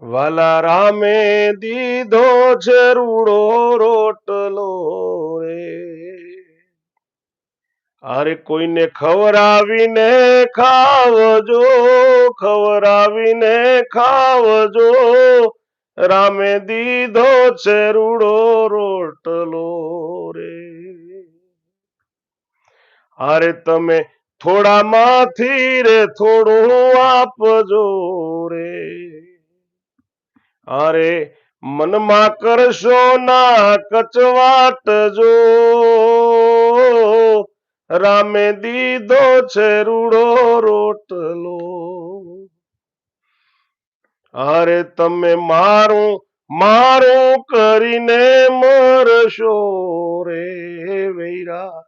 વાલા રામે દીધો છે રૂડો રોટલો રે. અરે કોઈને ખવરાવીને ખાવજો, ખવરાવીને ખાવજો, રામે દીધો છે રૂડો રોટલો રે. અરે તમે થોડામાંથી રે થોડું આપજો રે. અરે મનમાં કરશો ના કચવાટ જો, રામે દીધો છે રૂડો રોટલો. અરે તમે મારું મારું કરીને મરશો રે વૈરા,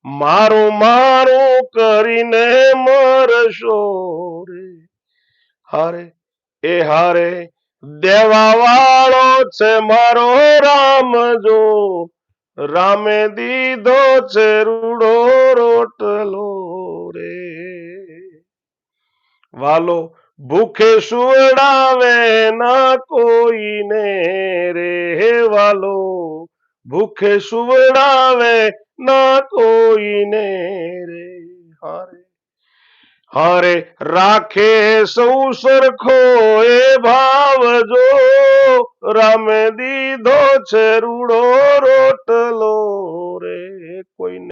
મારું મારું કરીને મરશો રે. હારે એ હારે દેવા વાળો છે મારો રામ જો, રામે દીધો છે રૂડો રોટલો રે. વાલો ભૂખે સુવડાવે ના કોઈને રે, વાલો ભૂખે સુવડાવે ના કોઈને રે. હારે હારે રાખે સૌ સરખો એ ભાવ જો, રામે દીધો છે રૂડો રોટલો રે. કોઈને